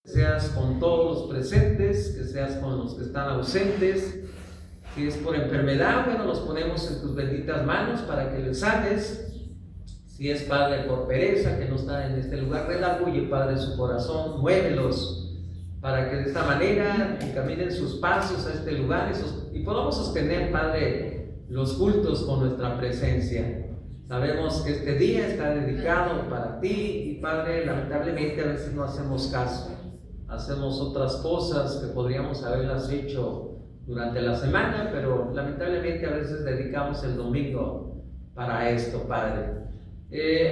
Seas con todos los presentes, que seas con los que están ausentes. Si es por enfermedad, bueno, los ponemos en tus benditas manos para que les sanes. Si es, Padre, por pereza, que no está en este lugar, redarguye, Padre, su corazón, muévelos, para que de esta manera encaminen sus pasos a este lugar y podamos sostener, Padre, los cultos con nuestra presencia. Sabemos que este día está dedicado para ti y, Padre, lamentablemente a veces no hacemos caso. Hacemos otras cosas que podríamos haberlas hecho durante la semana, pero lamentablemente a veces dedicamos el domingo para esto, Padre.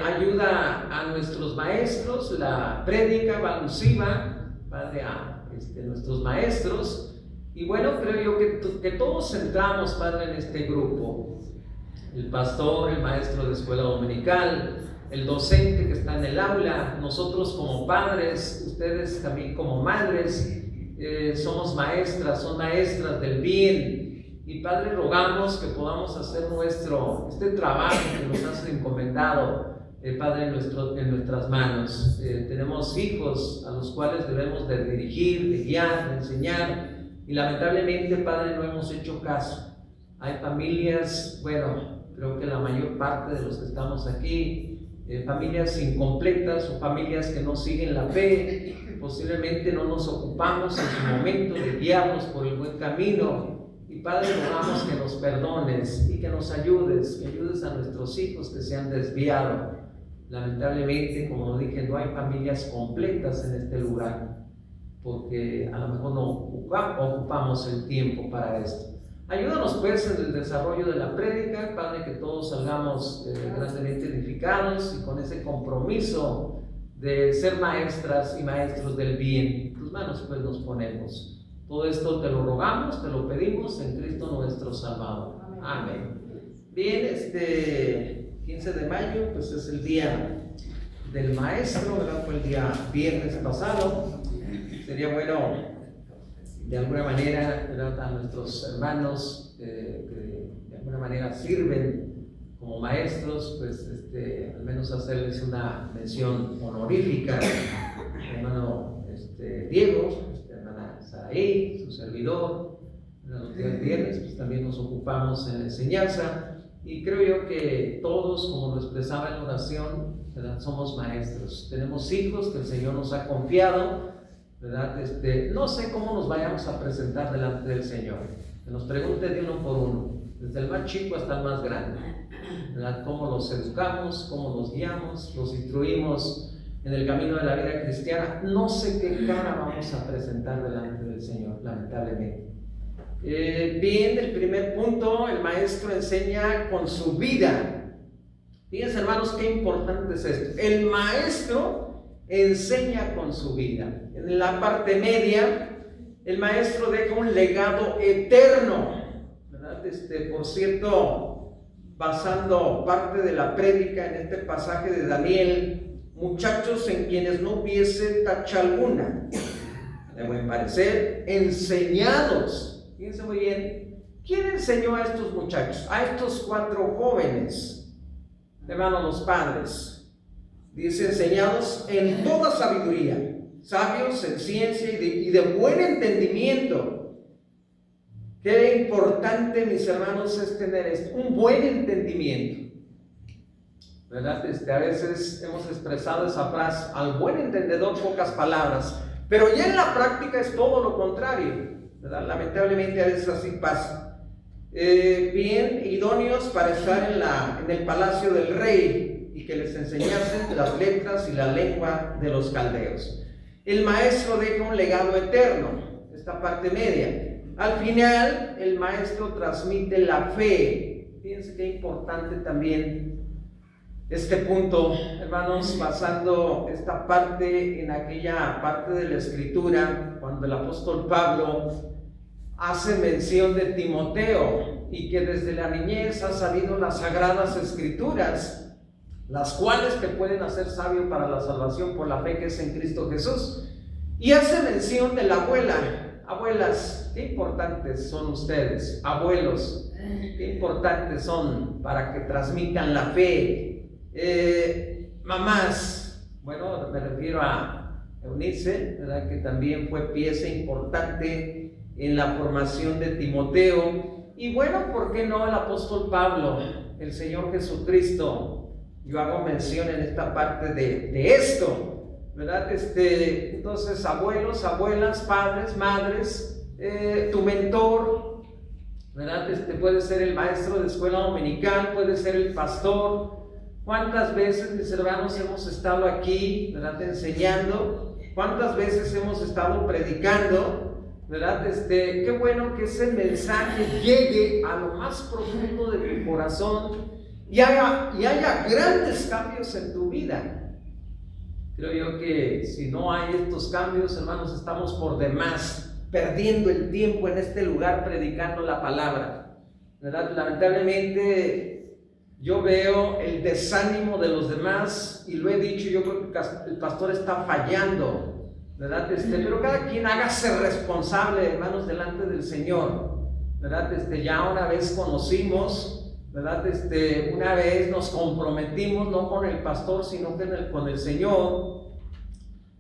Ayuda a nuestros maestros, la prédica va alusiva, Padre, a nuestros maestros. Y bueno, creo yo que todos entramos, Padre, en este grupo. El pastor, el maestro de escuela dominical, el docente que está en el aula, nosotros como padres, ustedes también como madres, somos maestras, son maestras del bien. Y Padre, rogamos que podamos hacer este trabajo que nos has encomendado, Padre, en nuestras manos. Tenemos hijos a los cuales debemos de dirigir, de guiar, de enseñar, y lamentablemente, Padre, no hemos hecho caso. Hay familias, bueno, creo que la mayor parte de los que estamos aquí, familias incompletas o familias que no siguen la fe, posiblemente no nos ocupamos en su momento de guiarlos por el buen camino. Y Padre, rogamos que nos perdones y que nos ayudes, que ayudes a nuestros hijos que se han desviado. Lamentablemente, como dije, no hay familias completas en este lugar, porque a lo mejor no ocupamos el tiempo para esto. Ayúdanos pues en el desarrollo de la prédica, Padre, que todos salgamos grandemente edificados y con ese compromiso de ser maestras y maestros del bien. En tus manos pues nos ponemos. Todo esto te lo rogamos, te lo pedimos en Cristo nuestro Salvador. Amén. Bien, 15 de mayo pues es el día del maestro, ¿verdad? Fue el día viernes pasado. Sería bueno, de alguna manera, ¿verdad?, a nuestros hermanos que de alguna manera sirven como maestros, pues al menos hacerles una mención honorífica. Hermano Diego, hermana Saraí, su servidor, los días viernes pues también nos ocupamos en la enseñanza, y creo yo que todos, como lo expresaba en la oración, ¿verdad?, somos maestros. Tenemos hijos que el Señor nos ha confiado, ¿verdad? No sé cómo nos vayamos a presentar delante del Señor, que nos pregunte de uno por uno, desde el más chico hasta el más grande, ¿verdad? Cómo los educamos, cómo los guiamos, los instruimos en el camino de la vida cristiana. No sé qué cara vamos a presentar delante del Señor, lamentablemente. Bien, el primer punto, el maestro enseña con su vida. Fíjense, hermanos, qué importante es esto. El maestro enseña con su vida. En la parte media, el maestro deja un legado eterno, ¿verdad? Por cierto, basando parte de la prédica en este pasaje de Daniel, muchachos en quienes no hubiese tacha alguna, de buen parecer, enseñados. Fíjense muy bien, ¿quién enseñó a estos muchachos? A estos 4 jóvenes, hermanos, los padres. Dice, enseñados en toda sabiduría, sabios en ciencia y de buen entendimiento. Qué importante, mis hermanos, es tener un buen entendimiento, ¿verdad? A veces hemos expresado esa frase, al buen entendedor pocas palabras, pero ya en la práctica es todo lo contrario, ¿verdad? Lamentablemente a veces así pasa. Bien idóneos para estar en el palacio del rey, y que les enseñasen las letras y la lengua de los caldeos. El maestro deja un legado eterno, esta parte media. Al final, el maestro transmite la fe. Fíjense qué importante también este punto, hermanos, basando esta parte en aquella parte de la Escritura, cuando el apóstol Pablo hace mención de Timoteo, y que desde la niñez ha sabido las sagradas Escrituras, las cuales te pueden hacer sabio para la salvación por la fe que es en Cristo Jesús. Y hace mención de la abuela. Abuelas, qué importantes son ustedes. Abuelos, qué importantes son para que transmitan la fe. Mamás, bueno, me refiero a Eunice, ¿verdad? Que también fue pieza importante en la formación de Timoteo. Y bueno, ¿por qué no el apóstol Pablo, el Señor Jesucristo? Yo hago mención en esta parte de esto, ¿verdad? Entonces, abuelos, abuelas, padres, madres, tu mentor, ¿verdad? Puede ser el maestro de escuela dominical, puede ser el pastor. ¿Cuántas veces, mis hermanos, hemos estado aquí, ¿verdad? Enseñando? ¿Cuántas veces hemos estado predicando? ¿Verdad? Qué bueno que ese mensaje llegue a lo más profundo de tu corazón y haya grandes cambios en tu vida. Creo yo que si no hay estos cambios, hermanos, estamos por demás perdiendo el tiempo en este lugar predicando la palabra, ¿verdad? Lamentablemente yo veo el desánimo de los demás y lo he dicho, yo creo que el pastor está fallando, ¿verdad? Pero cada quien hágase responsable, hermanos, delante del Señor, ¿verdad? Ya una vez conocimos, ¿verdad? Una vez nos comprometimos no con el pastor, sino con el Señor.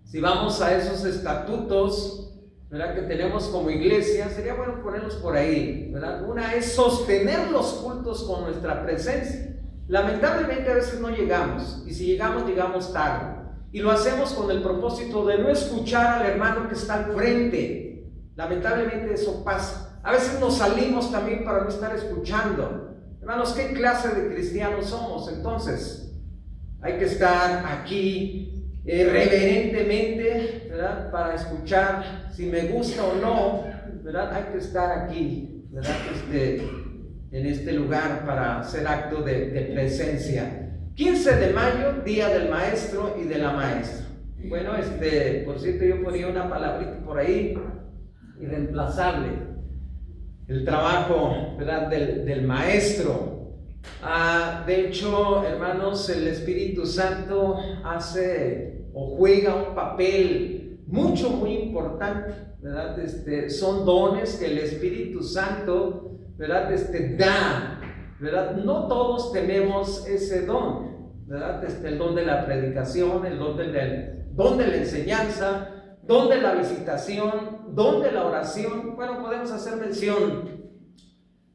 Si vamos a esos estatutos, ¿verdad? Que tenemos como iglesia, sería bueno ponerlos por ahí, ¿verdad? Una es sostener los cultos con nuestra presencia. Lamentablemente a veces no llegamos, y si llegamos, llegamos tarde, y lo hacemos con el propósito de no escuchar al hermano que está al frente. Lamentablemente eso pasa. A veces nos salimos también para no estar escuchando. Hermanos, ¿qué clase de cristianos somos? Entonces, hay que estar aquí reverentemente, ¿verdad? Para escuchar, si me gusta o no, ¿verdad? Hay que estar aquí, ¿verdad? En este lugar para hacer acto de presencia. 15 de mayo, Día del Maestro y de la Maestra. Bueno, por cierto, yo ponía una palabrita por ahí, irreemplazable, el trabajo, ¿verdad? Del maestro. De hecho, hermanos, el Espíritu Santo hace o juega un papel muy importante, ¿verdad? Son dones que el Espíritu Santo, ¿verdad? Da, ¿verdad? No todos tenemos ese don, ¿verdad? El don de la predicación, el don de la enseñanza, don de la visitación, don de la oración. Bueno, podemos hacer mención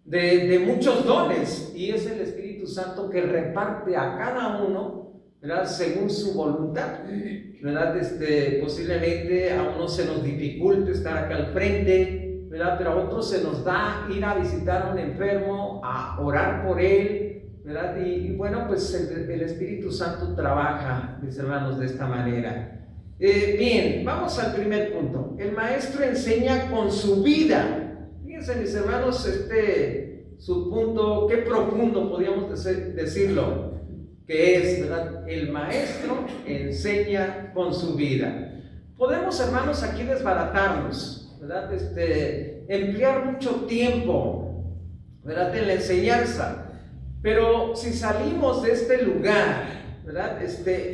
de muchos dones, y es el Espíritu Santo que reparte a cada uno, ¿verdad? Según su voluntad, ¿verdad? Posiblemente a uno se nos dificulte estar acá al frente, ¿verdad? Pero a otros se nos da ir a visitar a un enfermo, a orar por él, ¿verdad? Y bueno, pues el Espíritu Santo trabaja, mis hermanos, de esta manera. Bien, vamos al primer punto. El maestro enseña con su vida. Fíjense, mis hermanos, su punto, qué profundo podríamos decirlo, que es, ¿verdad? El maestro enseña con su vida. Podemos, hermanos, aquí desbaratarnos, ¿verdad? Emplear mucho tiempo, ¿verdad? En la enseñanza, pero si salimos de este lugar, ¿verdad?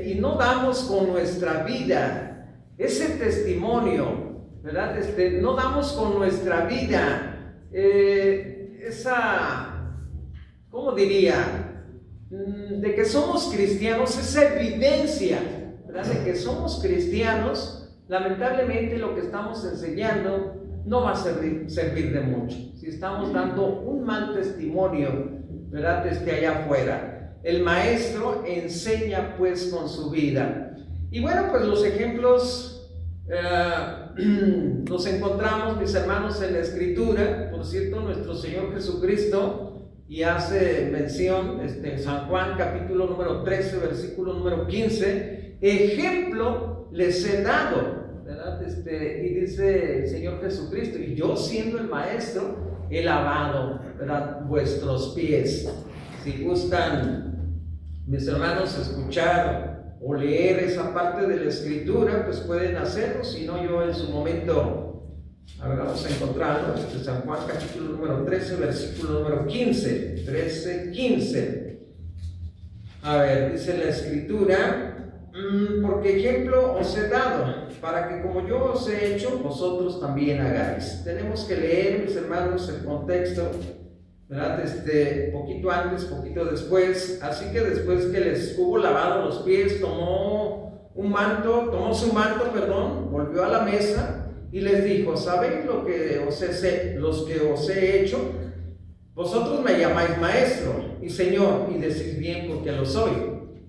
Y no damos con nuestra vida ese testimonio, ¿verdad? No damos con nuestra vida ¿cómo diría? De que somos cristianos, esa evidencia, ¿verdad? De que somos cristianos. Lamentablemente lo que estamos enseñando no va a servir de mucho si estamos dando un mal testimonio, ¿verdad? Allá afuera. El maestro enseña pues con su vida. Y bueno, pues los ejemplos los encontramos, mis hermanos, en la Escritura. Por cierto, nuestro Señor Jesucristo, y hace mención San Juan capítulo número 13 versículo número 15, ejemplo les he dado, ¿verdad? Y dice el Señor Jesucristo, y yo siendo el maestro he lavado, ¿verdad?, vuestros pies. Si gustan, mis hermanos, escuchar o leer esa parte de la Escritura, pues pueden hacerlo. Si no, yo en su momento, a ver, vamos a encontrarlo, San Juan capítulo número 13 versículo número 15, 13, 15. A ver, dice la Escritura, porque ejemplo os he dado, para que como yo os he hecho, vosotros también hagáis. Tenemos que leer, mis hermanos, el contexto, ¿verdad? Poquito antes, poquito después. Así que después que les hubo lavado los pies, tomó tomó su manto, volvió a la mesa y les dijo: ¿sabéis los que os he hecho? Vosotros me llamáis maestro y señor, y decís bien porque lo soy.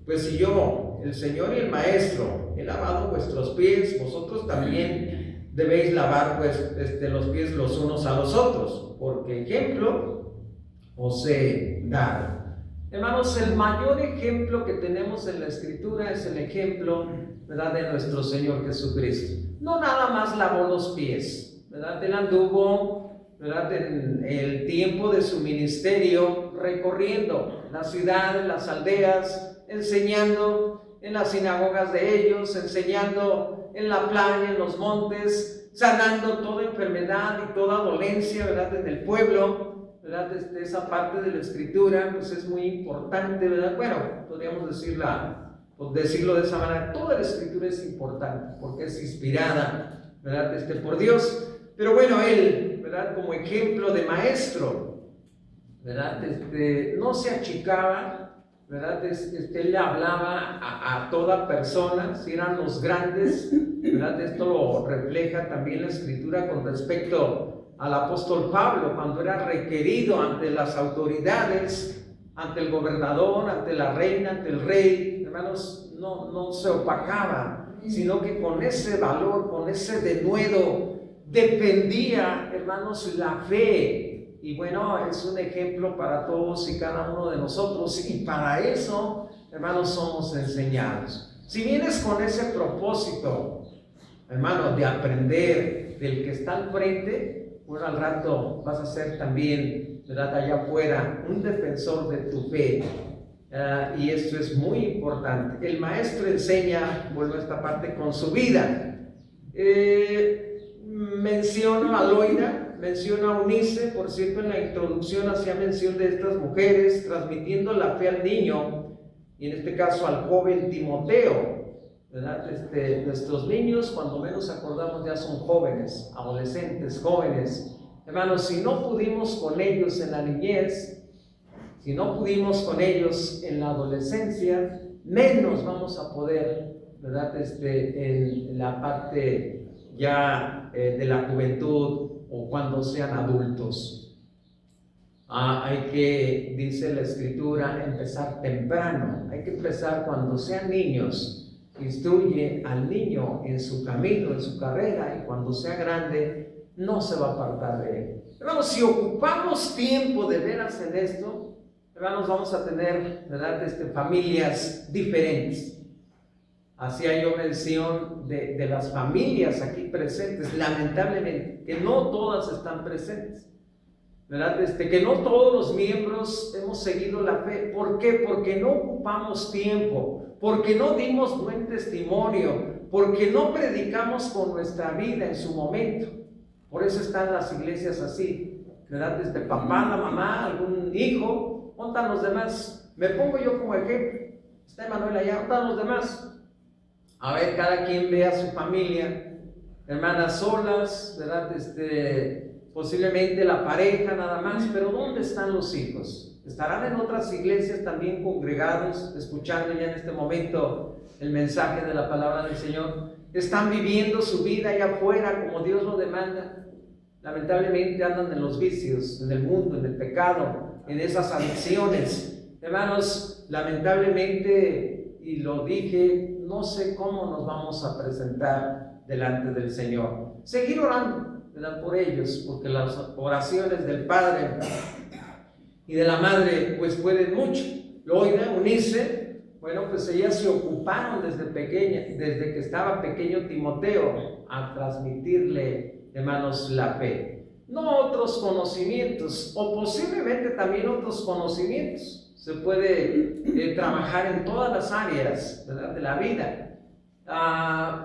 Pues si yo, el Señor y el Maestro, he lavado vuestros pies, vosotros también debéis lavar los pies los unos a los otros, porque ejemplo os he dado. Hermanos, el mayor ejemplo que tenemos en la Escritura es el ejemplo, ¿verdad?, de nuestro Señor Jesucristo. No nada más lavó los pies, ¿verdad? Él anduvo, ¿verdad?, en el tiempo de su ministerio recorriendo las ciudades, las aldeas, enseñando en las sinagogas de ellos, enseñando en la playa, en los montes, sanando toda enfermedad y toda dolencia, ¿verdad?, en el pueblo, ¿verdad? Esa parte de la Escritura pues es muy importante, ¿verdad? Bueno, podríamos decirlo de esa manera. Toda la Escritura es importante porque es inspirada, ¿verdad?, por Dios. Pero bueno, él, ¿verdad?, como ejemplo de maestro, ¿verdad?, no se achicaba, ¿verdad? Él le hablaba a toda persona, si eran los grandes, ¿verdad? Esto lo refleja también la Escritura con respecto al apóstol Pablo, cuando era requerido ante las autoridades, ante el gobernador, ante la reina, ante el rey. Hermanos, no se opacaba, sino que con ese valor, con ese denuedo, defendía, hermanos, la fe. Y bueno, es un ejemplo para todos y cada uno de nosotros, y para eso, hermanos, somos enseñados. Si vienes con ese propósito, hermano, de aprender del que está al frente, pues al rato vas a ser también, ¿verdad?, allá afuera, un defensor de tu fe. Y esto es muy importante. El maestro enseña, vuelvo a esta parte, con su vida. Menciono a Loida, menciono a Eunice. Por cierto, en la introducción hacía mención de estas mujeres transmitiendo la fe al niño, y en este caso al joven Timoteo, ¿verdad? Nuestros niños, cuando menos acordamos, ya son jóvenes, adolescentes, jóvenes. Hermanos, si no pudimos con ellos en la niñez, si no pudimos con ellos en la adolescencia, menos vamos a poder, ¿verdad?, en la parte ya de la juventud o cuando sean adultos. Hay que, dice la Escritura, empezar temprano. Hay que empezar cuando sean niños. Instruye al niño en su camino, en su carrera, y cuando sea grande no se va a apartar de él. Hermanos, si ocupamos tiempo de veras en esto, hermanos, vamos a tener, ¿verdad?, familias diferentes. Hacía yo mención de las familias aquí presentes, lamentablemente, que no todas están presentes, ¿verdad? Que no todos los miembros hemos seguido la fe. ¿Por qué? Porque no ocupamos tiempo, porque no dimos buen testimonio, porque no predicamos con nuestra vida en su momento. Por eso están las iglesias así, ¿verdad? Papá, la mamá, algún hijo. ¿Dónde están los demás? Me pongo yo como ejemplo. Está Emanuel allá. ¿Dónde están los demás? A ver, cada quien ve a su familia, hermanas solas, ¿verdad? Posiblemente la pareja nada más, pero ¿dónde están los hijos? ¿Estarán en otras iglesias también congregados, escuchando ya en este momento el mensaje de la palabra del Señor? ¿Están viviendo su vida allá afuera como Dios lo demanda? Lamentablemente andan en los vicios, en el mundo, en el pecado, en esas adicciones. Hermanos, lamentablemente, y lo dije, no sé cómo nos vamos a presentar delante del Señor. Seguir orando, ¿verdad?, por ellos, porque las oraciones del Padre y de la Madre pues pueden mucho. Loida, Eunice, bueno, pues ellas se ocuparon desde que estaba pequeño Timoteo, a transmitirle, hermanos, la fe. No otros conocimientos, o posiblemente también otros conocimientos. Se puede trabajar en todas las áreas, ¿verdad?, de la vida.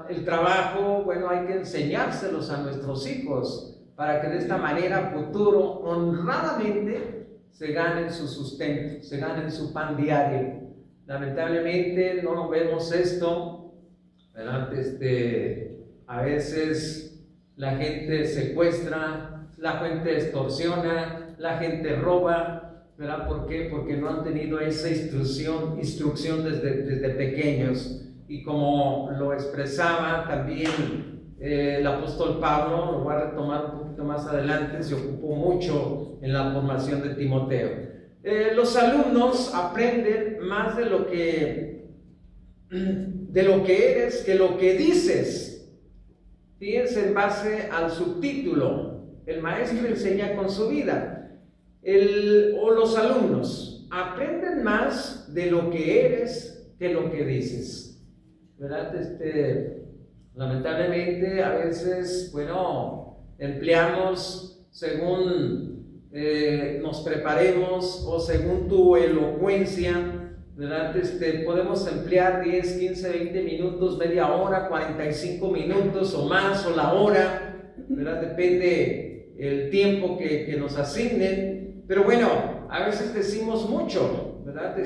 El trabajo, bueno, hay que enseñárselos a nuestros hijos para que de esta manera futuro, honradamente, se ganen su sustento, se ganen su pan diario. Lamentablemente no vemos esto, ¿verdad? A veces la gente secuestra, la gente extorsiona, la gente roba, ¿verdad? ¿Por qué? Porque no han tenido esa instrucción desde pequeños. y como lo expresaba también el apóstol Pablo, lo voy a retomar un poquito más adelante, se ocupó mucho en la formación de Timoteo. Los alumnos aprenden más de lo que eres que lo que dices. Fíjense en base al subtítulo, el maestro enseña con su vida, o los alumnos aprenden más de lo que eres que lo que dices, ¿verdad? Lamentablemente a veces, empleamos según nos preparemos o según tu elocuencia, ¿verdad? Podemos emplear 10, 15, 20 minutos, media hora, 45 minutos o más, o la hora, ¿verdad? Depende el tiempo que nos asignen, pero bueno, a veces decimos mucho, ¿verdad?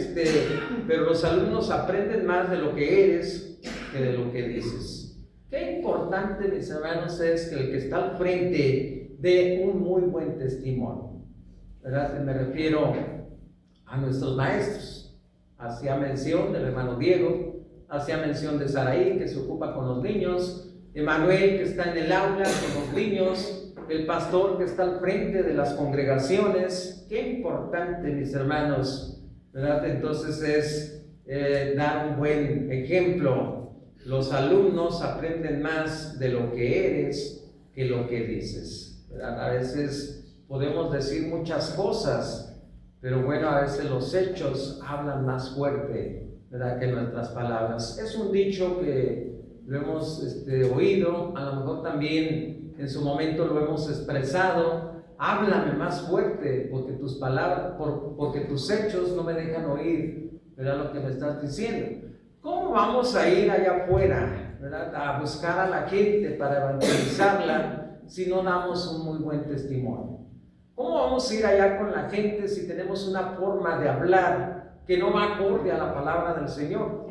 Pero los alumnos aprenden más de lo que eres que de lo que dices. Qué importante, mis hermanos, es que el que está al frente dé un muy buen testimonio, ¿verdad? Me refiero a nuestros maestros. Hacía mención del hermano Diego, hacía mención de Saraí, que se ocupa con los niños, Emanuel, que está en el aula con los niños, el pastor que está al frente de las congregaciones. Qué importante, mis hermanos, ¿verdad? Entonces es dar un buen ejemplo. Los alumnos aprenden más de lo que eres que lo que dices, ¿verdad? A veces podemos decir muchas cosas, pero bueno, a veces los hechos hablan más fuerte, ¿verdad?, que nuestras palabras. Es un dicho que lo hemos oído, a lo mejor también en su momento lo hemos expresado: háblame más fuerte, porque tus palabras, porque tus hechos no me dejan oír, ¿verdad?, lo que me estás diciendo. ¿Cómo vamos a ir allá afuera, ¿verdad?, a buscar a la gente para evangelizarla si no damos un muy buen testimonio? ¿Cómo vamos a ir allá con la gente si tenemos una forma de hablar que no va acorde a la palabra del Señor?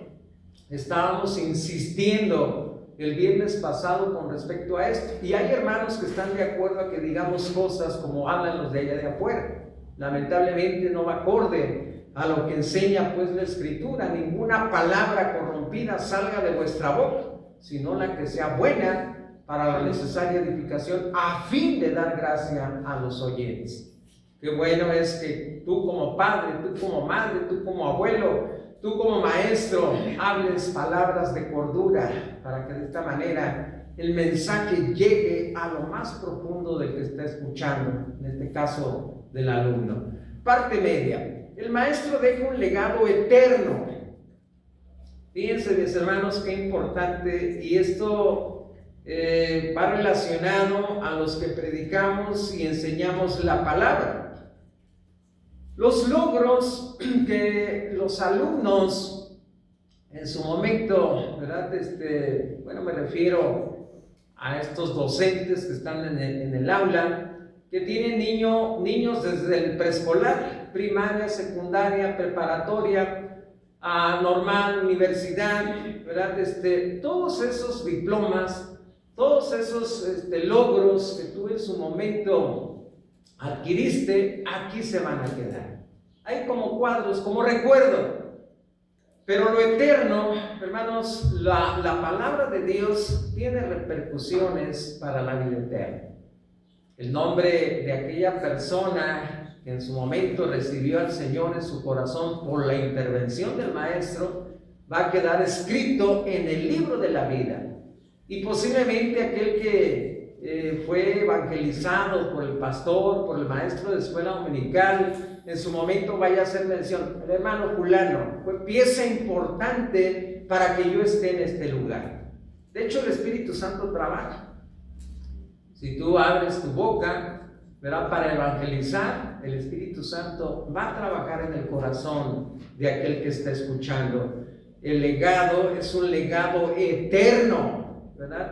Estábamos insistiendo el viernes pasado con respecto a esto, y hay hermanos que están de acuerdo a que digamos cosas como hablan los de allá de afuera. Lamentablemente no va acorde a lo que enseña pues la Escritura. Ninguna palabra corrompida salga de vuestra boca, sino la que sea buena para la necesaria edificación, a fin de dar gracia a los oyentes. Qué bueno es que tú como padre, tú como madre, tú como abuelo, tú como maestro, hables palabras de cordura, para que de esta manera el mensaje llegue a lo más profundo del que está escuchando, en este caso del alumno. Parte media: el maestro deja un legado eterno. Fíjense, mis hermanos, qué importante, y esto va relacionado a los que predicamos y enseñamos la palabra. Los logros que los alumnos en su momento, ¿verdad? Me refiero a estos docentes que están en el aula, que tienen niños desde el preescolar, primaria, secundaria, preparatoria, a normal, universidad, ¿verdad? Todos esos diplomas, todos esos logros que tú en su momento adquiriste, aquí se van a quedar. Hay como cuadros, como recuerdo. Pero lo eterno, hermanos, la palabra de Dios tiene repercusiones para la vida eterna. El nombre de aquella persona que en su momento recibió al Señor en su corazón por la intervención del Maestro va a quedar escrito en el libro de la vida. Y posiblemente aquel que fue evangelizado por el pastor, por el maestro de escuela dominical, en su momento vaya a hacer mención: el hermano fulano fue pieza importante para que yo esté en este lugar. De hecho, el Espíritu Santo trabaja. Si tú abres tu boca, ¿verdad?, para evangelizar, el Espíritu Santo va a trabajar en el corazón de aquel que está escuchando. El legado es un legado eterno, ¿verdad?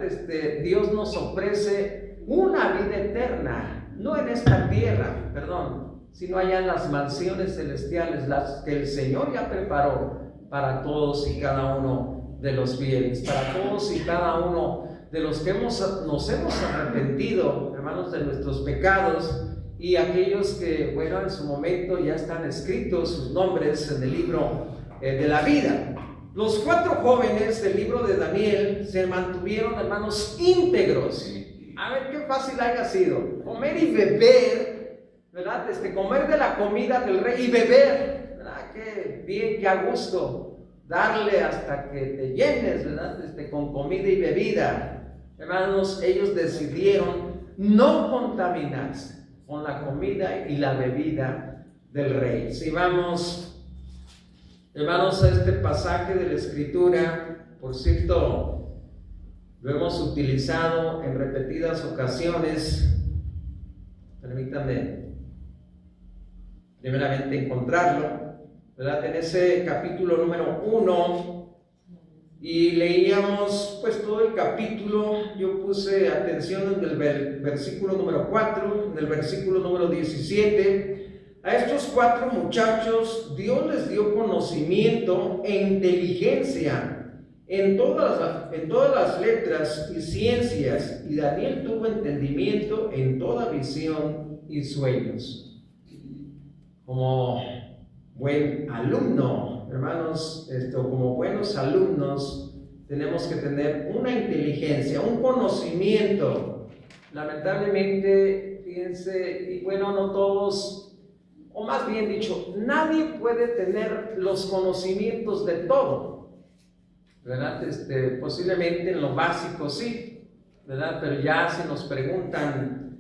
Dios nos ofrece una vida eterna, no en esta tierra, sino allá en las mansiones celestiales, las que el Señor ya preparó para todos y cada uno de los fieles, para todos y cada uno de los que nos hemos arrepentido, hermanos, de nuestros pecados, y aquellos que, en su momento ya están escritos sus nombres en el libro de la vida. Los 4 jóvenes del libro de Daniel se mantuvieron, hermanos, íntegros. A ver qué fácil haya sido. Comer y beber, ¿verdad? Comer de la comida del rey y beber, ¿verdad? Qué bien, qué a gusto. Darle hasta que te llenes, ¿verdad? Con comida y bebida. Hermanos, ellos decidieron no contaminarse con la comida y la bebida del rey. Si vamos, hermanos, a este pasaje de la Escritura, por cierto, lo hemos utilizado en repetidas ocasiones. Permítanme primeramente encontrarlo, ¿verdad? En ese capítulo número 1, y leíamos pues todo el capítulo. Yo puse atención en el versículo número 4, en el versículo número 17. A estos 4 muchachos Dios les dio conocimiento e inteligencia en todas las letras y ciencias, y Daniel tuvo entendimiento en toda visión y sueños. Como buen alumno, hermanos, como buenos alumnos, tenemos que tener una inteligencia, un conocimiento. Lamentablemente, fíjense, y bueno, no todos, o más bien dicho, nadie puede tener los conocimientos de todo, ¿verdad? Posiblemente en lo básico sí, ¿verdad? Pero ya si nos preguntan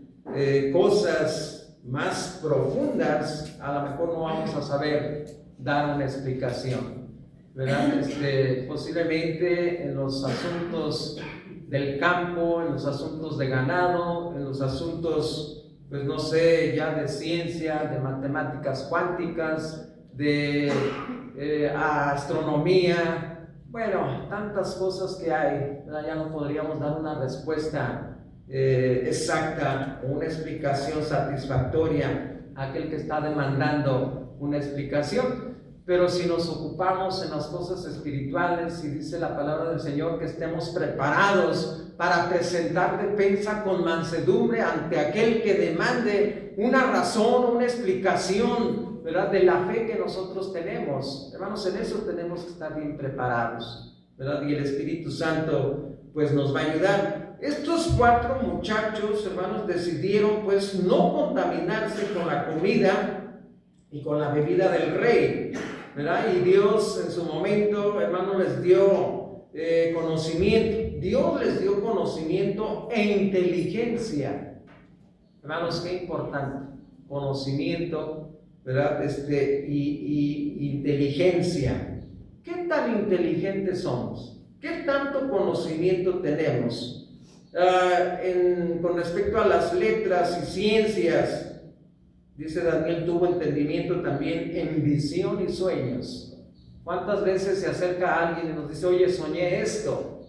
cosas más profundas, a lo mejor no vamos a saber dar una explicación, ¿verdad? Posiblemente en los asuntos del campo, en los asuntos de ganado, en los asuntos, pues no sé, ya de ciencia, de matemáticas cuánticas, de astronomía, bueno, tantas cosas que hay, ¿verdad? Ya no podríamos dar una respuesta exacta o una explicación satisfactoria a aquel que está demandando una explicación. Pero si nos ocupamos en las cosas espirituales, y dice la palabra del Señor que estemos preparados para presentar defensa con mansedumbre ante aquel que demande una razón, una explicación, ¿verdad? De la fe que nosotros tenemos. Hermanos, en eso tenemos que estar bien preparados, ¿verdad? Y el Espíritu Santo pues nos va a ayudar. Estos 4 muchachos, hermanos, decidieron pues no contaminarse con la comida y con la bebida del rey, ¿verdad? Y Dios en su momento, hermanos, les dio conocimiento. Dios les dio conocimiento e inteligencia. Hermanos, qué importante. Conocimiento, ¿verdad? Y inteligencia. ¿Qué tan inteligentes somos? ¿Qué tanto conocimiento tenemos? Con respecto a las letras y ciencias, dice Daniel tuvo entendimiento también en visión y sueños. ¿Cuántas veces se acerca a alguien y nos dice, oye, soñé esto?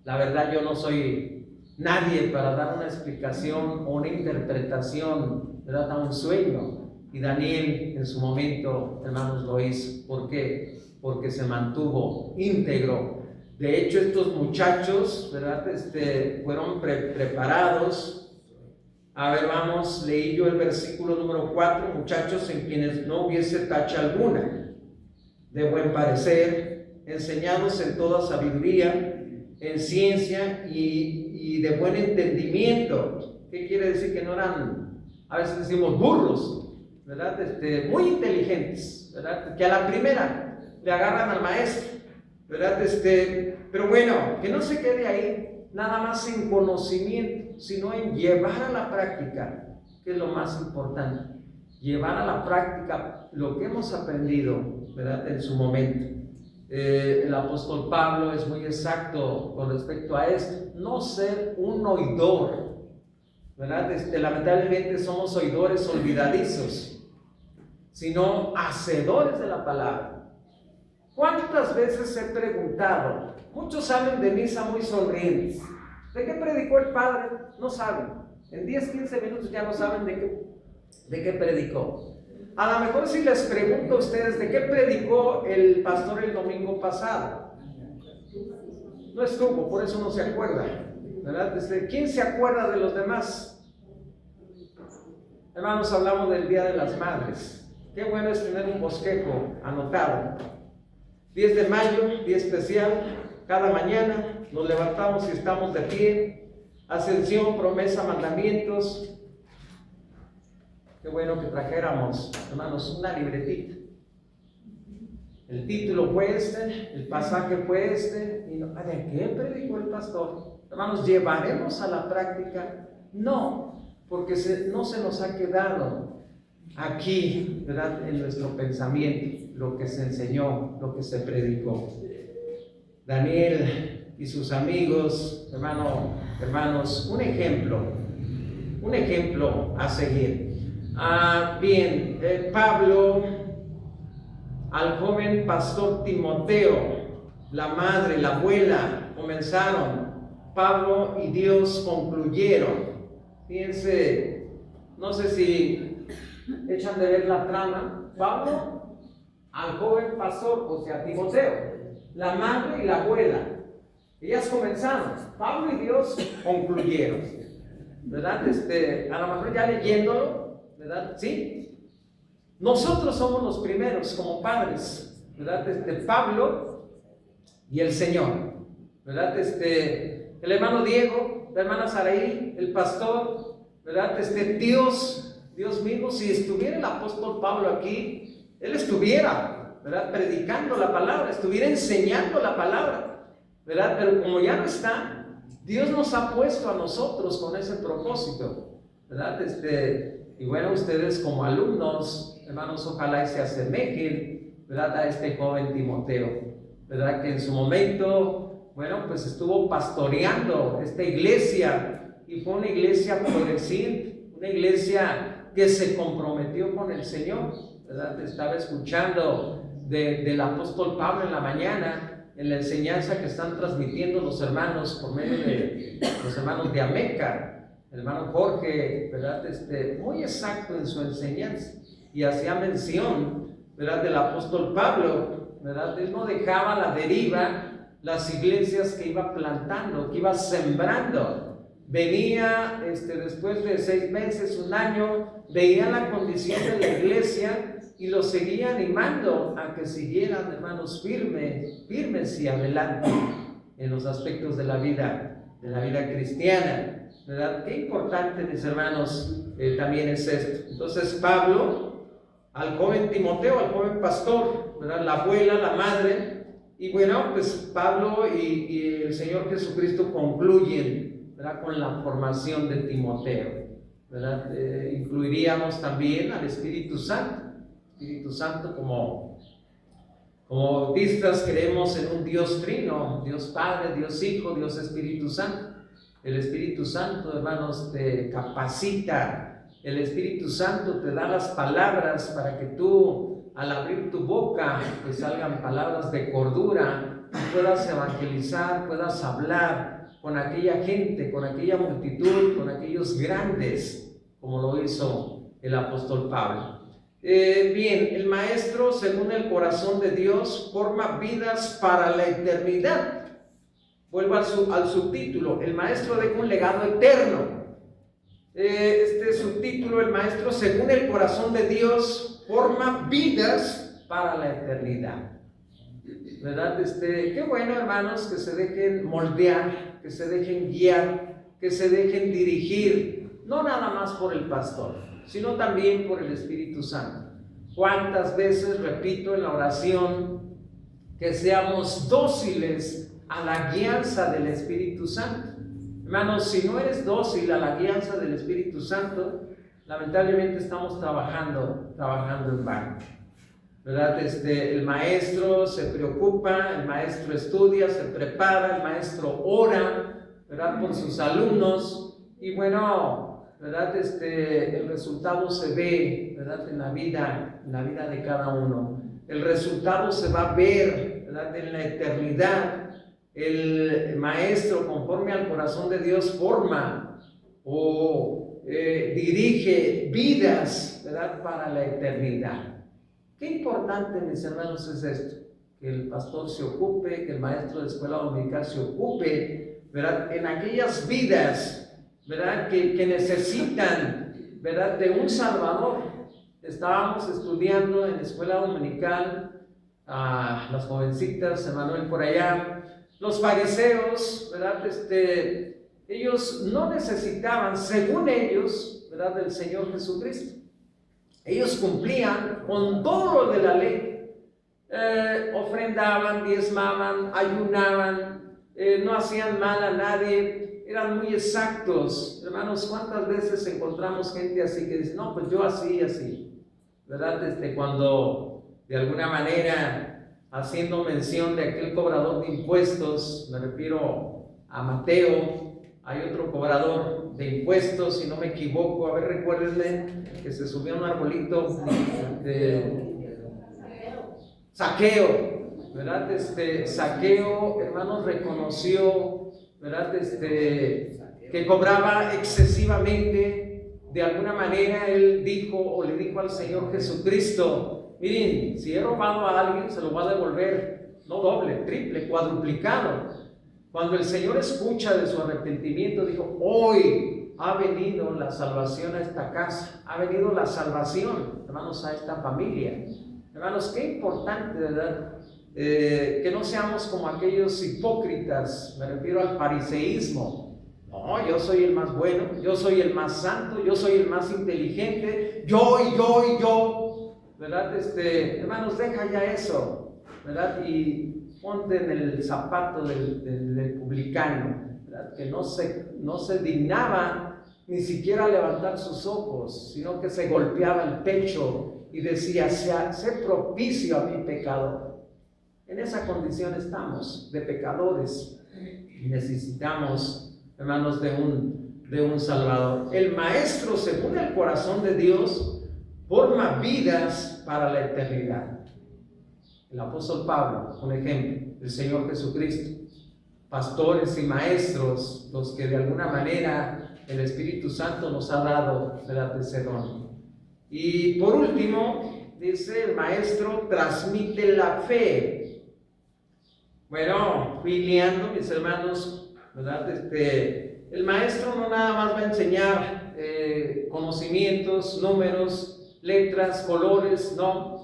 La verdad, yo no soy nadie para dar una explicación o una interpretación, ¿verdad?, a un sueño. Y Daniel en su momento, hermanos, lo hizo. ¿Por qué? Porque se mantuvo íntegro. De hecho, estos muchachos, ¿verdad?, fueron preparados. A ver, vamos, leí yo el versículo número 4, muchachos en quienes no hubiese tacha alguna, de buen parecer, enseñados en toda sabiduría, en ciencia y de buen entendimiento. ¿Qué quiere decir? Que no eran, a veces decimos burros, ¿verdad? Muy inteligentes, ¿verdad? Que a la primera le agarran al maestro, ¿verdad? Pero bueno, que no se quede ahí nada más en conocimiento, sino en llevar a la práctica, que es lo más importante. Llevar a la práctica lo que hemos aprendido, ¿verdad?, en su momento. El apóstol Pablo es muy exacto con respecto a esto. No ser un oidor, ¿verdad? Lamentablemente somos oidores olvidadizos, sino hacedores de la palabra. ¿Cuántas veces he preguntado? Muchos salen de misa muy sonrientes. ¿De qué predicó el Padre? No saben. En 10, 15 minutos ya no saben de qué predicó. A lo mejor si les pregunto a ustedes de qué predicó el pastor el domingo pasado, no estuvo, por eso no se acuerda, ¿verdad? ¿Quién se acuerda de los demás? Hermanos, hablamos del Día de las Madres. Qué bueno es tener un bosquejo anotado. 10 de mayo, día especial, cada mañana nos levantamos y estamos de pie. Ascensión, promesa, mandamientos. Qué bueno que trajéramos, hermanos, una libretita. El título fue este, el pasaje fue este, y no, ¿de qué predicó el pastor? Hermanos, ¿llevaremos a la práctica? No, porque no se nos ha quedado aquí, ¿verdad?, en nuestro pensamiento, lo que se enseñó, lo que se predicó. Daniel y sus amigos, hermanos, un ejemplo a seguir. Bien, Pablo, al joven pastor Timoteo, la madre, la abuela, comenzaron. Pablo y Dios concluyeron. Fíjense, no sé si echan de ver la trama. Pablo al joven pastor, o sea, Timoteo, la madre y la abuela. Ellas comenzaron. Pablo y Dios concluyeron. ¿Verdad? A lo mejor ya leyéndolo, ¿verdad? Sí. Nosotros somos los primeros como padres, ¿verdad? Pablo y el Señor, ¿verdad? El hermano Diego, la hermana Saraí, el pastor, ¿verdad? Dios mismo, si estuviera el apóstol Pablo aquí, él estuviera, ¿verdad?, predicando la palabra, estuviera enseñando la palabra, ¿verdad? Pero como ya no está, Dios nos ha puesto a nosotros con ese propósito, ¿verdad? Y bueno, ustedes como alumnos, hermanos, ojalá y se asemejen, ¿verdad?, a este joven Timoteo, ¿verdad?, que en su momento, bueno, pues estuvo pastoreando esta iglesia, y fue una iglesia floreciente, una iglesia que se comprometió con el Señor, ¿verdad? Estaba escuchando del apóstol Pablo en la mañana, en la enseñanza que están transmitiendo los hermanos por medio de los hermanos de Ameca. El hermano Jorge, ¿verdad?, muy exacto en su enseñanza, y hacía mención, ¿verdad?, del apóstol Pablo, ¿verdad? Él no dejaba a la deriva las iglesias que iba plantando, que iba sembrando. Venía después de 6 meses, 1 año, veía la condición de la iglesia y los seguía animando a que siguieran, hermanos, firmes y adelante en los aspectos de la vida cristiana, ¿verdad? Qué importante, mis hermanos, también es esto. Entonces Pablo al joven Timoteo, al joven pastor, ¿verdad?, la abuela, la madre, y bueno, pues Pablo y el Señor Jesucristo concluyen, ¿verdad?, con la formación de Timoteo, ¿verdad? Incluiríamos también al Espíritu Santo como bautistas creemos en un Dios trino, Dios Padre, Dios Hijo, Dios Espíritu Santo. El Espíritu Santo, hermanos, te capacita. El Espíritu Santo te da las palabras para que tú, al abrir tu boca, te salgan palabras de cordura, puedas evangelizar, puedas hablar con aquella gente, con aquella multitud, con aquellos grandes, como lo hizo el apóstol Pablo. Bien, el maestro, según el corazón de Dios, forma vidas para la eternidad. Vuelvo al subtítulo, el maestro deja un legado eterno. Subtítulo, el maestro, según el corazón de Dios, forma vidas para la eternidad, ¿verdad? Qué bueno, hermanos, que se dejen moldear, que se dejen guiar, que se dejen dirigir, no nada más por el pastor, sino también por el Espíritu Santo. ¿Cuántas veces repito en la oración que seamos dóciles a la guianza del Espíritu Santo? Hermanos, si no eres dócil a la guianza del Espíritu Santo, lamentablemente estamos trabajando en vano, ¿verdad? El maestro se preocupa, el maestro estudia, se prepara, el maestro ora, ¿verdad?, por sus alumnos, y bueno, ¿verdad? El resultado se ve, ¿verdad?, en la vida de cada uno. El resultado se va a ver, ¿verdad?, en la eternidad. El maestro, conforme al corazón de Dios, forma o dirige vidas, ¿verdad?, para la eternidad. Qué importante, mis hermanos, es esto: que el pastor se ocupe, que el maestro de escuela dominical se ocupe, ¿verdad?, en aquellas vidas, ¿verdad?, que necesitan, ¿verdad?, de un Salvador. Estábamos estudiando en la escuela dominical las jovencitas, Emanuel por allá, los fariseos, ¿verdad? Ellos no necesitaban, según ellos, ¿verdad?, del Señor Jesucristo. Ellos cumplían con todo lo de la ley, ofrendaban, diezmaban, ayunaban, no hacían mal a nadie, eran muy exactos. Hermanos, ¿cuántas veces encontramos gente así que dice, no, pues yo así, ¿verdad? Cuando de alguna manera, haciendo mención de aquel cobrador de impuestos, me refiero a Mateo, hay otro cobrador de impuestos, si no me equivoco, a ver, recuérdenme, que se subió a un arbolito de Zaqueo, ¿verdad? Zaqueo, hermanos, reconoció, ¿verdad? Que cobraba excesivamente. De alguna manera él dijo o le dijo al Señor Jesucristo, miren, si he robado a alguien se lo voy a devolver, no doble, triple, cuadruplicado. Cuando el Señor escucha de su arrepentimiento, dijo, hoy ha venido la salvación a esta casa, ha venido la salvación, hermanos, a esta familia. Hermanos, qué importante, ¿verdad? Que no seamos como aquellos hipócritas, me refiero al fariseísmo. No, yo soy el más bueno, yo soy el más santo, yo soy el más inteligente, yo, ¿verdad? Hermanos, deja ya eso, ¿verdad? Y ponte en el zapato del publicano, ¿verdad? Que no se dignaba ni siquiera levantar sus ojos, sino que se golpeaba el pecho y decía, sé propicio a mi pecador. En esa condición estamos, de pecadores, y necesitamos, hermanos, de un Salvador. El Maestro, según el corazón de Dios, forma vidas para la eternidad. El apóstol Pablo, un ejemplo, el Señor Jesucristo, pastores y maestros, los que de alguna manera el Espíritu Santo nos ha dado, ¿verdad?, ese don. Y por último, dice el Maestro, transmite la fe. Bueno, fui liando, mis hermanos, ¿verdad? El Maestro no nada más va a enseñar conocimientos, números, letras, colores, no.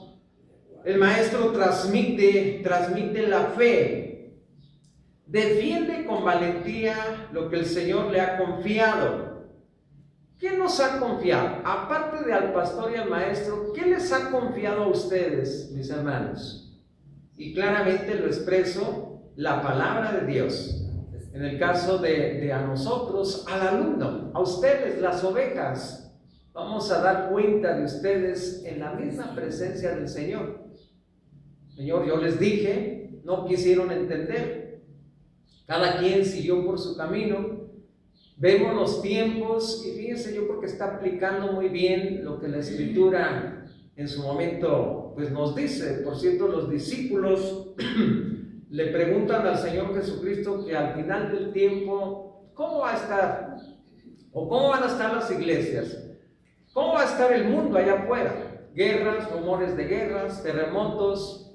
El Maestro transmite la fe, defiende con valentía lo que el Señor le ha confiado. ¿Qué nos ha confiado? Aparte de al pastor y al Maestro, ¿qué les ha confiado a ustedes, mis hermanos? Y claramente lo expreso, la palabra de Dios. En el caso de a nosotros, al alumno, a ustedes, las ovejas, vamos a dar cuenta de ustedes en la misma presencia del Señor. Señor, yo les dije, no quisieron entender. Cada quien siguió por su camino. Vemos los tiempos y fíjense, yo creo que está aplicando muy bien lo que la Escritura en su momento pues nos dice. Por cierto, los discípulos le preguntan al Señor Jesucristo que al final del tiempo, ¿cómo va a estar? ¿O cómo van a estar las iglesias? ¿Cómo va a estar el mundo allá afuera? Guerras, rumores de guerras, terremotos,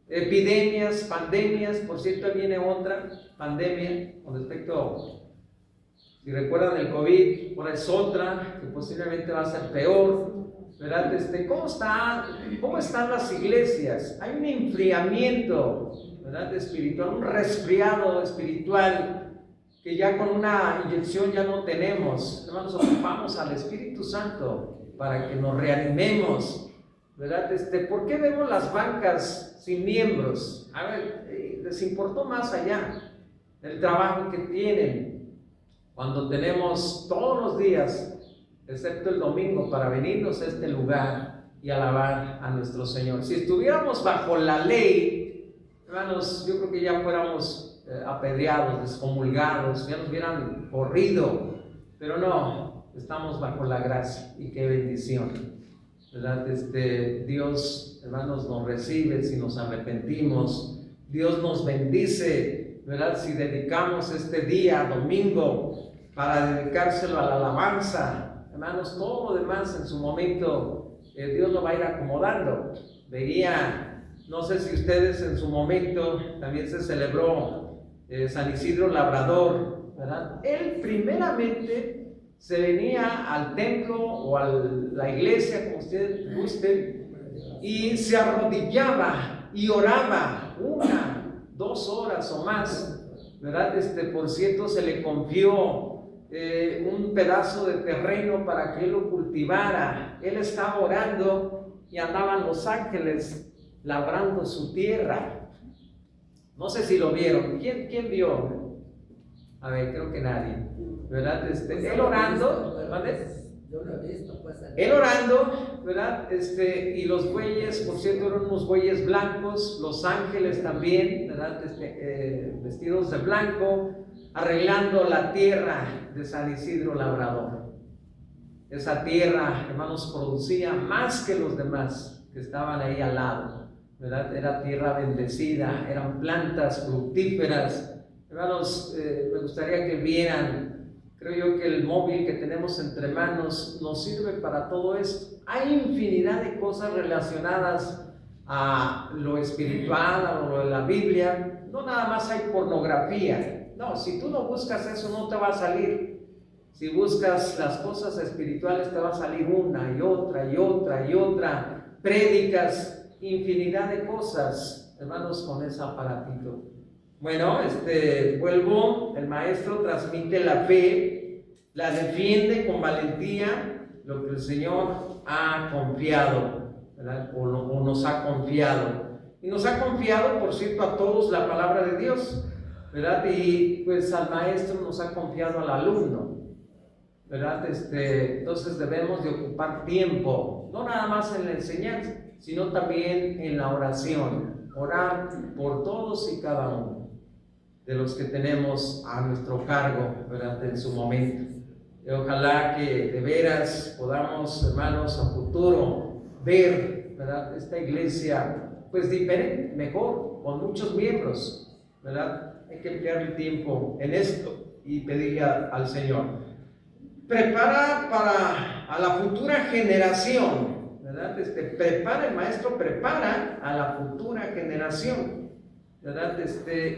epidemias, pandemias. Por cierto, viene otra pandemia con respecto, si recuerdan el COVID, ahora es otra que posiblemente va a ser peor, ¿verdad? ¿Cómo están las iglesias? Hay un enfriamiento, ¿verdad?, espiritual, un resfriado espiritual que ya con una inyección ya no tenemos. Hermanos, ocupamos al Espíritu Santo para que nos reanimemos, ¿verdad? ¿Por qué vemos las bancas sin miembros? A ver, les importó más allá el trabajo que tienen cuando tenemos todos los días, excepto el domingo, para venirnos a este lugar y alabar a nuestro Señor. Si estuviéramos bajo la ley, hermanos, yo creo que ya fuéramos apedreados, descomulgados, ya nos hubieran corrido, pero no, estamos bajo la gracia y qué bendición, ¿verdad? Dios, hermanos, nos recibe si nos arrepentimos. Dios nos bendice, ¿verdad?, si dedicamos este día, domingo, para dedicárselo a la alabanza. Hermanos, todo lo demás en su momento Dios lo va a ir acomodando. Veía, no sé si ustedes en su momento también se celebró San Isidro Labrador, ¿verdad? Él primeramente se venía al templo o a la iglesia, como usted guste, y se arrodillaba y oraba 1, 2 horas o más, ¿verdad? Por cierto, se le confió un pedazo de terreno para que él lo cultivara. Él estaba orando y andaban los ángeles labrando su tierra. No sé si lo vieron. ¿Quién vio? A ver, creo que nadie, ¿verdad? Él orando, ¿vale? Yo lo he visto, pues. Él orando, ¿verdad? Y los bueyes, por cierto, eran unos bueyes blancos, los ángeles también, ¿verdad? Vestidos de blanco, arreglando la tierra de San Isidro Labrador. Esa tierra, hermanos, producía más que los demás que estaban ahí al lado, ¿verdad? Era tierra bendecida, eran plantas fructíferas. Hermanos, me gustaría que vieran. Creo yo que el móvil que tenemos entre manos nos sirve para todo esto. Hay infinidad de cosas relacionadas a lo espiritual, a lo de la Biblia. No nada más hay pornografía. No, si tú no buscas eso no te va a salir. Si buscas las cosas espirituales te va a salir una y otra y otra y otra. Prédicas, infinidad de cosas, hermanos, con ese aparatito. Bueno, vuelvo, el maestro transmite la fe, la defiende con valentía, lo que el Señor ha confiado, ¿verdad? O nos ha confiado. Y nos ha confiado, por cierto, a todos la palabra de Dios, ¿verdad? Y pues al maestro nos ha confiado al alumno, ¿verdad? Entonces debemos de ocupar tiempo, no nada más en la enseñanza, sino también en la oración, orar por todos y cada uno de los que tenemos a nuestro cargo, ¿verdad? En su momento. Y ojalá que de veras podamos, hermanos, a futuro ver, ¿verdad? Esta iglesia, pues diferente, mejor, con muchos miembros, ¿verdad? Hay que emplear el tiempo en esto y pedirle al Señor. Prepara a la futura generación, ¿verdad? El maestro prepara a la futura generación, ¿verdad?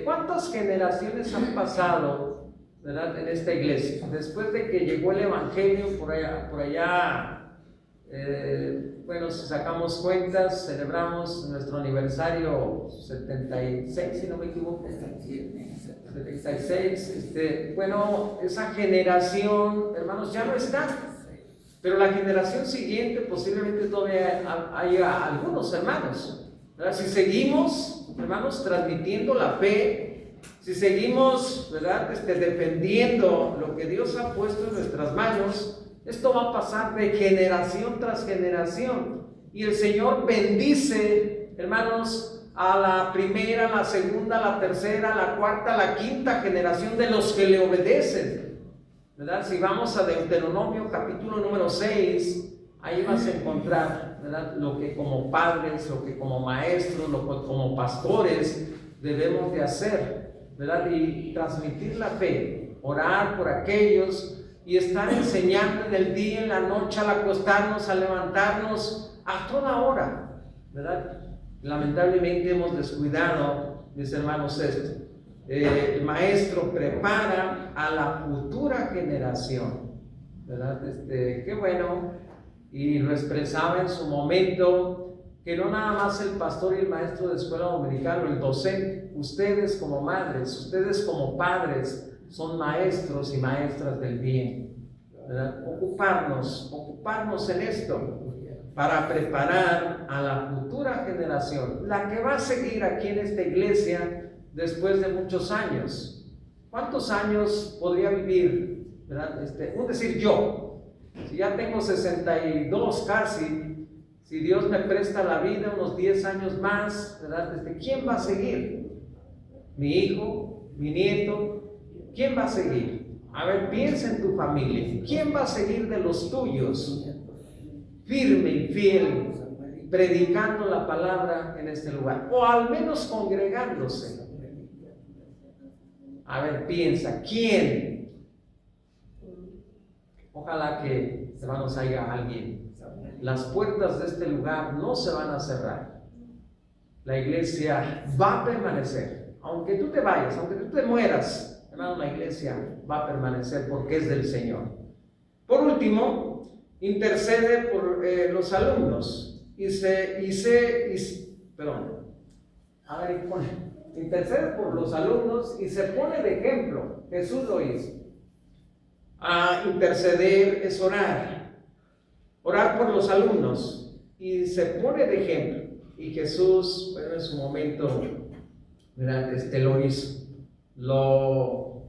¿Cuántas generaciones han pasado, ¿verdad? En esta iglesia? Después de que llegó el Evangelio por allá, bueno, si sacamos cuentas, celebramos nuestro aniversario 76, si no me equivoco. 76, bueno, esa generación, hermanos, ya no está. Pero la generación siguiente posiblemente todavía haya algunos hermanos, ¿verdad? Si seguimos, hermanos, transmitiendo la fe, si seguimos, ¿verdad? Defendiendo lo que Dios ha puesto en nuestras manos, esto va a pasar de generación tras generación. Y el Señor bendice, hermanos, a la primera, la segunda, la tercera, la cuarta, la quinta generación de los que le obedecen, ¿verdad? Si vamos a Deuteronomio capítulo número 6, ahí vas a encontrar, ¿verdad? Lo que como padres, lo que como maestros, lo que como pastores debemos de hacer, ¿verdad? Y transmitir la fe, orar por aquellos y estar enseñando en el día, en la noche, al acostarnos, al levantarnos, a toda hora, ¿verdad? Lamentablemente hemos descuidado, mis hermanos, esto. El maestro prepara a la futura generación, ¿verdad? Qué bueno, y lo expresaba en su momento, que no nada más el pastor y el maestro de escuela dominical o el docente, ustedes como madres, ustedes como padres, son maestros y maestras del bien, ¿verdad? Ocuparnos en esto, para preparar a la futura generación, la que va a seguir aquí en esta iglesia después de muchos años. ¿Cuántos años podría vivir, ¿verdad? Decir yo, si ya tengo 62 casi, si Dios me presta la vida unos 10 años más, ¿verdad? ¿Quién va a seguir? ¿Mi hijo? ¿Mi nieto? ¿Quién va a seguir? A ver, piensa en tu familia. ¿Quién va a seguir de los tuyos? Firme y fiel, predicando la palabra en este lugar, o al menos congregándose. A ver, piensa, ¿quién? Ojalá que, hermanos, haya alguien. Las puertas de este lugar no se van a cerrar. La iglesia va a permanecer. Aunque tú te vayas, aunque tú te mueras, hermano, la iglesia va a permanecer porque es del Señor. Por último, intercede por los alumnos A ver, intercede por los alumnos y se pone de ejemplo. Jesús lo hizo. Interceder es orar. Orar por los alumnos. Y se pone de ejemplo. Y Jesús, bueno, en su momento, ¿verdad? Lo hizo. Lo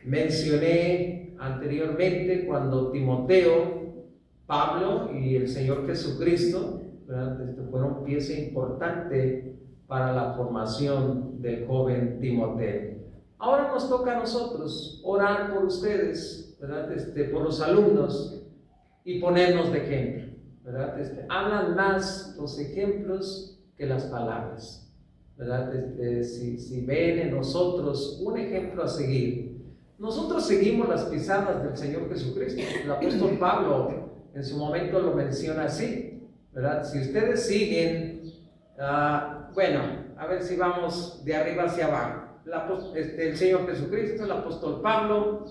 mencioné anteriormente cuando Timoteo, Pablo y el Señor Jesucristo, ¿verdad? Fueron pieza importante para la formación del joven Timoteo. Ahora nos toca a nosotros orar por ustedes, ¿verdad? Por los alumnos y ponernos de ejemplo, ¿verdad? Hablan más los ejemplos que las palabras, ¿verdad? Si ven en nosotros un ejemplo a seguir, nosotros seguimos las pisadas del Señor Jesucristo. El apóstol Pablo en su momento lo menciona así, ¿verdad? Si ustedes siguen, bueno, a ver si vamos de arriba hacia abajo. El Señor Jesucristo, el apóstol Pablo,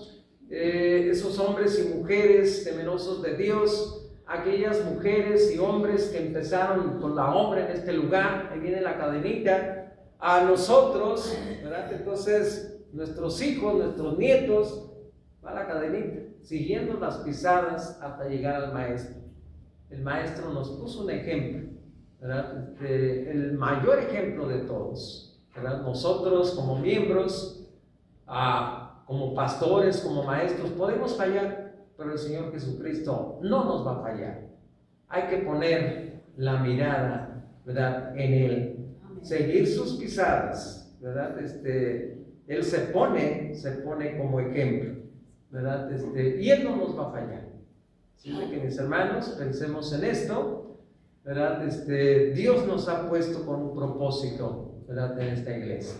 esos hombres y mujeres temerosos de Dios, aquellas mujeres y hombres que empezaron con la obra en este lugar, ahí viene la cadenita, a nosotros, ¿verdad? Entonces, nuestros hijos, nuestros nietos, va la cadenita, siguiendo las pisadas hasta llegar al Maestro. El Maestro nos puso un ejemplo, ¿verdad? El mayor ejemplo de todos, ¿verdad? Nosotros como miembros, como pastores, como maestros, podemos fallar, pero el Señor Jesucristo no nos va a fallar. Hay que poner la mirada, ¿verdad?, en Él, seguir sus pisadas, ¿verdad? Él se pone como ejemplo, ¿verdad? Y Él no nos va a fallar. Así que, mis hermanos, pensemos en esto, ¿verdad? Dios nos ha puesto con un propósito, ¿verdad?, en esta iglesia.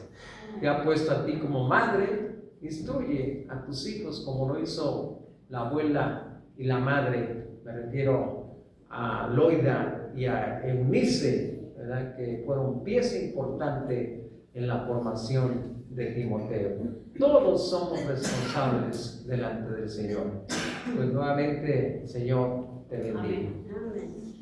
Te ha puesto a ti como madre. Instruye a tus hijos como lo hizo la abuela y la madre. Me refiero a Loida y a Eunice, ¿verdad?, que fueron pieza importante en la formación de Timoteo. Todos somos responsables delante del Señor. Pues nuevamente, Señor, te bendiga. Amén.